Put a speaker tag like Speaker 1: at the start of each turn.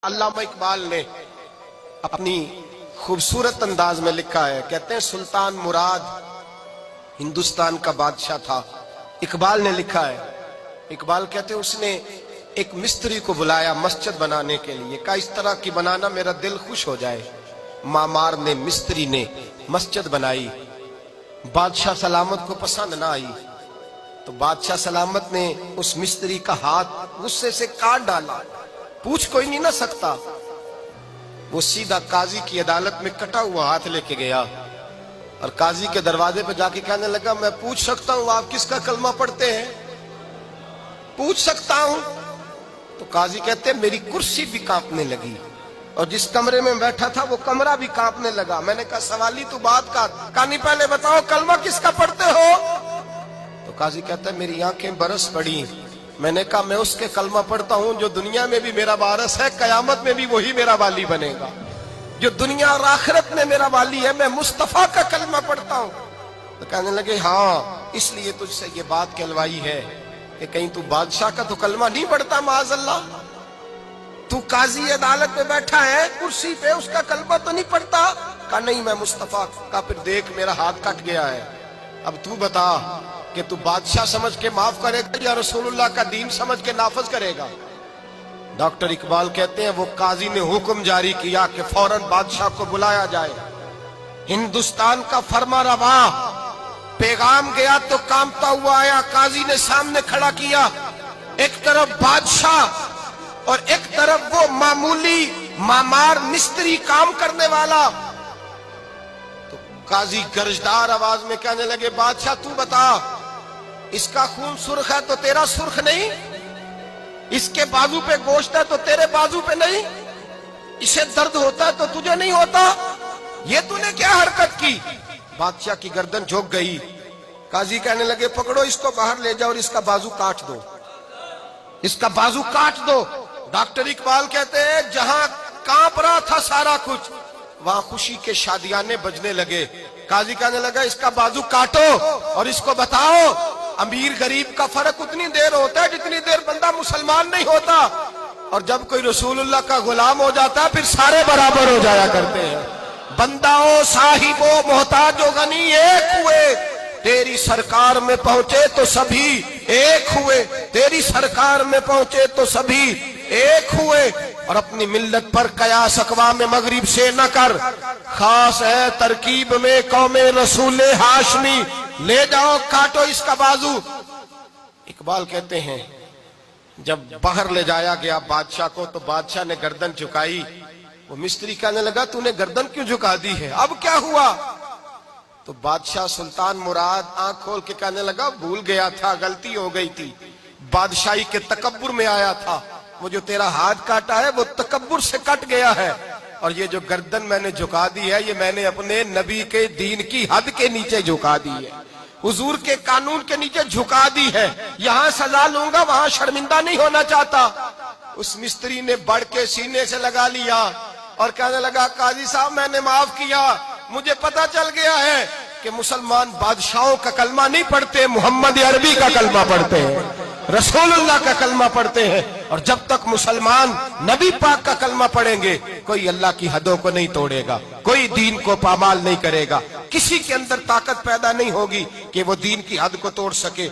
Speaker 1: अल्लामा इकबाल ने अपनी खूबसूरत अंदाज में लिखा है। कहते हैं सुल्तान मुराद हिंदुस्तान का बादशाह था। इकबाल ने लिखा है, इकबाल कहते हैं उसने एक मिस्त्री को बुलाया मस्जिद बनाने के लिए, कहा इस तरह की बनाना मेरा दिल खुश हो जाए। मामार ने मिस्त्री ने मस्जिद बनाई, बादशाह सलामत को पसंद ना आई तो बादशाह सलामत ने उस मिस्त्री का हाथ गुस्से से काट डाला। पूछ कोई नहीं ना सकता, वो सीधा काजी की अदालत में कटा हुआ हाथ लेके गया और काजी के दरवाजे पे जाके कहने लगा मैं पूछ सकता हूं आप किसका कलमा पढ़ते हैं? पूछ सकता हूं? तो काजी कहते हैं मेरी कुर्सी भी कांपने लगी और जिस कमरे में बैठा था वो कमरा भी कांपने लगा। मैंने कहा सवाली तू बात का, कहानी पहले बताओ कलमा किसका पढ़ते हो? तो काजी कहता है मेरी आंखें बरस पड़ी। मैंने कहा मैं उसके कलमा पढ़ता हूं जो दुनिया में भी मेरा वारिस है, कयामत में भी वही मेरा वाली बनेगा। जो दुनिया और आखिरत में मेरा वाली है, मैं मुस्तफा का कलमा पढ़ता हूं। तो कहने लगे हाँ इसलिए तुझसे ये बात कहलवाई है कि कहीं तू बादशाह का तो कलमा नहीं पढ़ता, माज़अल्लाह। तू काजी अदालत में बैठा है कुर्सी पे, उसका कलमा तो नहीं पढ़ता? कहा नहीं मैं मुस्तफा का। फिर देख मेरा हाथ कट गया है, अब तू बता कि तू बादशाह समझ के माफ करेगा या रसूलुल्लाह का दीन समझ के नाफज करेगा? डॉक्टर इकबाल कहते हैं वो काजी ने हुक्म जारी किया कि फौरन बादशाह को बुलाया जाए। हिंदुस्तान का फरमा रवा पैगाम गया तो कांपता हुआ आया। काजी ने सामने खड़ा किया, एक तरफ बादशाह और एक तरफ वो मामूली मामार मिस्त्री काम करने वाला। तो काजी गरजदार आवाज में कहने लगे बादशाह तू बता, इसका खून सुर्ख है तो तेरा सुर्ख नहीं? इसके बाजू पे गोश्त है तो तेरे बाजू पे नहीं? इसे दर्द होता है तो तुझे नहीं होता? ये तूने क्या हरकत की? बादशाह की गर्दन झुक गई। काजी कहने लगे पकड़ो इसको बाहर ले जाओ और इसका बाजू काट दो, इसका बाजू काट दो। डॉक्टर इकबाल कहते हैं जहां कांप रहा था सारा कुछ, वहां खुशी के शादियाने बजने लगे। काजी कहने लगा इसका बाजू काटो और इसको बताओ अमीर गरीब का फर्क उतनी देर होता है जितनी देर बंदा मुसलमान नहीं होता, और जब कोई रसूलुल्लाह का गुलाम हो जाता है फिर सारे बराबर हो जाया करते हैं। बंदाओ साहिबो मोहताजो गनी एक हुए, तेरी सरकार में पहुंचे तो सभी एक हुए। तेरी सरकार में पहुंचे तो सभी एक हुए। और अपनी मिल्लत पर कयास अक़वाम मगरिब से न कर, खास है तरकीब में कौमे रसूले हाशमी। ले जाओ काटो इसका बाजू। इकबाल कहते हैं जब बाहर ले जाया गया बादशाह को तो बादशाह ने गर्दन झुकाई। वो मिस्त्री कहने लगा तूने गर्दन क्यों झुका दी है, अब क्या हुआ? तो बादशाह सुल्तान मुराद आंख खोल के कहने लगा भूल गया था, गलती हो गई थी, बादशाही के तकब्बुर में आया था। वो जो तेरा हाथ काटा है वो तकब्बुर से कट गया है, और ये जो गर्दन मैंने झुका दी है ये मैंने अपने नबी के दीन की हद के नीचे झुका दी है, हुजूर के कानून के नीचे झुका दी है। यहां सजा लूंगा वहां शर्मिंदा नहीं होना चाहता। उस मिस्त्री ने बढ़ के सीने से लगा लिया और कहने लगा काजी साहब मैंने माफ किया, मुझे पता चल गया है कि मुसलमान बादशाहों का कलमा नहीं पढ़ते, मोहम्मद अरबी का कलमा पढ़ते हैं, रसूलुल्लाह का कलमा पढ़ते हैं। और जब तक मुसलमान नबी पाक का कलमा पढ़ेंगे कोई अल्लाह की हदों को नहीं तोड़ेगा, कोई दीन को पामाल नहीं करेगा, किसी के अंदर ताकत पैदा नहीं होगी कि वो दीन की हद को तोड़ सके।